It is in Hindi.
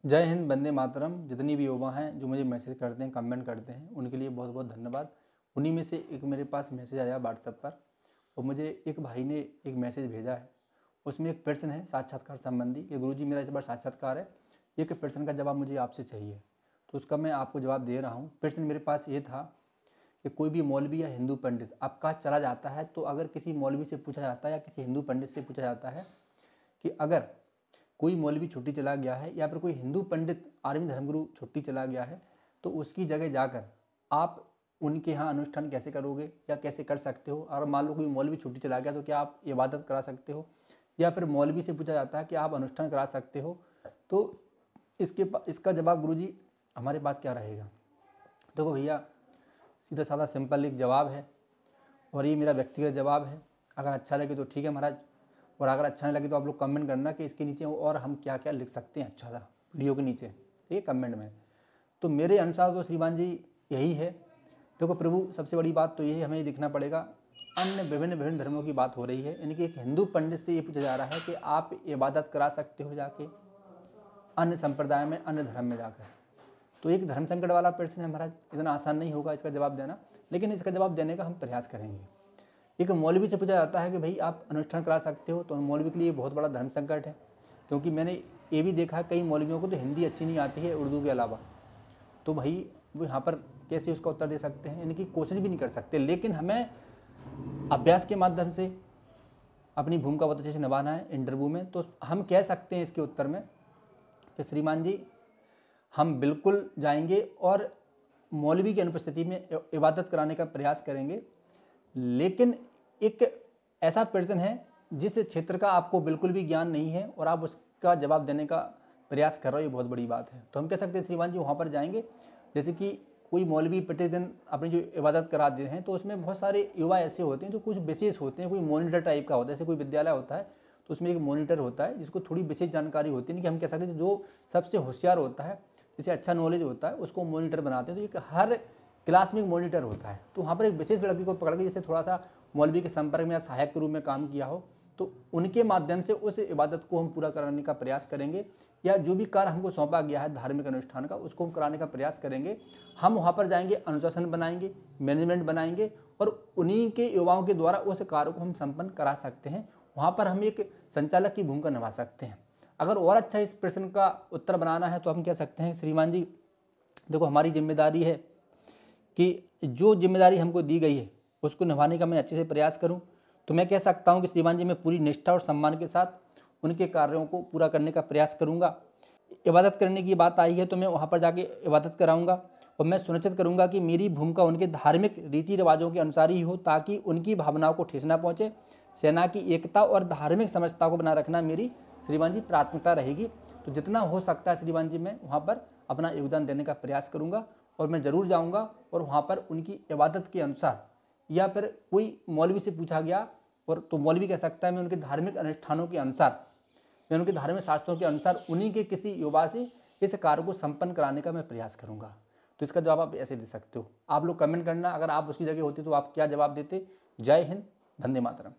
जय हिंद, वंदे मातरम। जितनी भी युवा हैं जो मुझे मैसेज करते हैं, कमेंट करते हैं, उनके लिए बहुत बहुत धन्यवाद। उन्हीं में से एक मेरे पास मैसेज आया व्हाट्सएप पर और मुझे एक भाई ने एक मैसेज भेजा है। उसमें एक प्रश्न है साक्षात्कार संबंधी कि गुरुजी मेरा इस बार साक्षात्कार है, एक प्रश्न का जवाब मुझे आपसे चाहिए, तो उसका मैं आपको जवाब दे रहा हूँ। प्रश्न मेरे पास ये था कि कोई भी मौलवी या हिंदू पंडित आपका चला जाता है, तो अगर किसी मौलवी से पूछा जाता है या किसी हिंदू पंडित से पूछा जाता है कि अगर कोई मौलवी छुट्टी चला गया है या फिर कोई हिंदू पंडित आर्मी धर्मगुरु छुट्टी चला गया है, तो उसकी जगह जाकर आप उनके यहाँ अनुष्ठान कैसे करोगे या कैसे कर सकते हो। और मान लो कोई मौलवी छुट्टी चला गया तो क्या आप इबादत करा सकते हो, या फिर मौलवी से पूछा जाता है कि आप अनुष्ठान करा सकते हो, तो इसका जवाब गुरुजी हमारे पास क्या रहेगा। देखो भैया, सीधा साधा सिंपल एक जवाब है और ये मेरा व्यक्तिगत जवाब है। अगर अच्छा लगे तो ठीक है महाराज, और अगर अच्छा नहीं लगे तो आप लोग कमेंट करना कि इसके नीचे और हम क्या क्या लिख सकते हैं अच्छा सा वीडियो के नीचे, ठीक है, कमेंट में। तो मेरे अनुसार तो श्रीमान जी यही है। देखो प्रभु, सबसे बड़ी बात तो यही हमें देखना पड़ेगा, अन्य विभिन्न धर्मों की बात हो रही है, यानी कि एक हिंदू पंडित से ये पूछा जा रहा है कि आप इबादत करा सकते हो जाके अन्य संप्रदाय में, अन्य धर्म में जाकर। तो एक धर्म संकट वाला प्रश्न है महाराज, इतना आसान नहीं होगा इसका जवाब देना, लेकिन इसका जवाब देने का हम प्रयास करेंगे। एक मौलवी से पूछा जाता है कि भाई आप अनुष्ठान करा सकते हो, तो मौलवी के लिए बहुत बड़ा धर्म संकट है, क्योंकि मैंने ये भी देखा कई मौलवियों को तो हिंदी अच्छी नहीं आती है उर्दू के अलावा, तो भाई वो यहाँ पर कैसे उसका उत्तर दे सकते हैं, यानी कि कोशिश भी नहीं कर सकते। लेकिन हमें अभ्यास के माध्यम से अपनी भूमिका बहुत अच्छे से निभाना है इंटरव्यू में। तो हम कह सकते हैं इसके उत्तर में कि श्रीमान जी हम बिल्कुल जाएंगे और मौलवी की अनुपस्थिति में इबादत कराने का प्रयास करेंगे। लेकिन एक ऐसा प्रश्न है जिस क्षेत्र का आपको बिल्कुल भी ज्ञान नहीं है और आप उसका जवाब देने का प्रयास कर रहे हो, ये बहुत बड़ी बात है। तो हम कह सकते हैं श्रीमान जी वहाँ पर जाएंगे, जैसे कि कोई मौलवी प्रतिदिन अपनी जो इबादत कराते हैं, तो उसमें बहुत सारे युवा ऐसे होते हैं जो कुछ विशेष होते हैं। कोई मॉनिटर टाइप का होता है, जैसे कोई विद्यालय होता है तो उसमें एक मॉनिटर होता है जिसको थोड़ी विशेष जानकारी होती है, कि हम कह सकते हैं जो सबसे होशियार होता है, जिसे अच्छा नॉलेज होता है, उसको मॉनिटर बनाते हैं। तो एक हर क्लास में एक मॉनिटर होता है, तो वहाँ पर एक विशेष लड़की को पकड़ के जैसे थोड़ा सा मौलवी के संपर्क में या सहायक के रूप में काम किया हो, तो उनके माध्यम से उस इबादत को हम पूरा कराने का प्रयास करेंगे, या जो भी कार्य हमको सौंपा गया है धार्मिक अनुष्ठान का, उसको हम कराने का प्रयास करेंगे। हम वहाँ पर जाएंगे, अनुशासन बनाएंगे, मैनेजमेंट बनाएंगे और उन्हीं के युवाओं के द्वारा उस कार्य को हम संपन्न करा सकते हैं। वहाँ पर हम एक संचालक की भूमिका निभा सकते हैं। अगर और अच्छा इस प्रश्न का उत्तर बनाना है तो हम कह सकते हैं श्रीमान जी देखो, हमारी जिम्मेदारी है कि जो जिम्मेदारी हमको दी गई है उसको निभाने का मैं अच्छे से प्रयास करूं। तो मैं कह सकता हूं कि श्रीमान जी मैं पूरी निष्ठा और सम्मान के साथ उनके कार्यों को पूरा करने का प्रयास करूंगा। इबादत करने की बात आई है तो मैं वहां पर जाके इबादत कराऊंगा और मैं सुनिश्चित करूंगा कि मेरी भूमिका उनके धार्मिक रीति रिवाजों के अनुसार ही हो, ताकि उनकी भावनाओं को ठेस ना पहुँचे। सेना की एकता और धार्मिक समझता को बनाए रखना मेरी श्रीमान जी प्राथमिकता रहेगी। तो जितना हो सकता है श्रीमान जी मैं वहाँ पर अपना योगदान देने का प्रयास करूँगा और मैं ज़रूर जाऊँगा और वहाँ पर उनकी इबादत के अनुसार, या फिर कोई मौलवी से पूछा गया और तो मौलवी कह सकता है मैं उनके धार्मिक अनुष्ठानों के अनुसार, मैं उनके धार्मिक शास्त्रों के अनुसार उन्हीं के किसी युवा से इस कार्य को संपन्न कराने का मैं प्रयास करूँगा। तो इसका जवाब आप ऐसे दे सकते हो। आप लोग कमेंट करना, अगर आप उसकी जगह होते तो आप क्या जवाब देते। जय हिंद, वंदे मातरम।